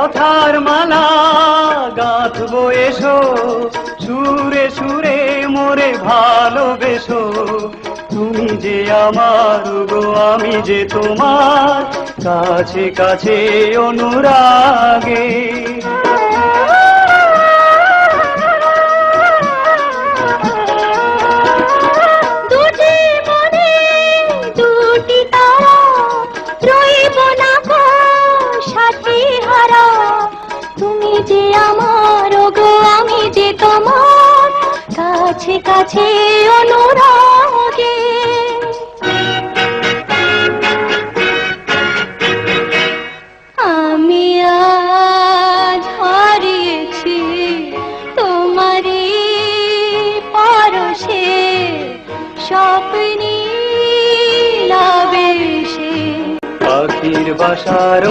কথার মালা গাঁথবো এসো, সুরে সুরে মোরে ভালোবেসো। তুমি যে আমার গো, আমি যে তোমার, কাছে কাছে অনুরাগে। তুমি যে আমার গো, আমি যে তোমার, কাছে কাছে অনুরাগে। আমি আজ হারিয়েছি তোমারই পরশে, স্বপ্নে লাবেশে পাখির বাসার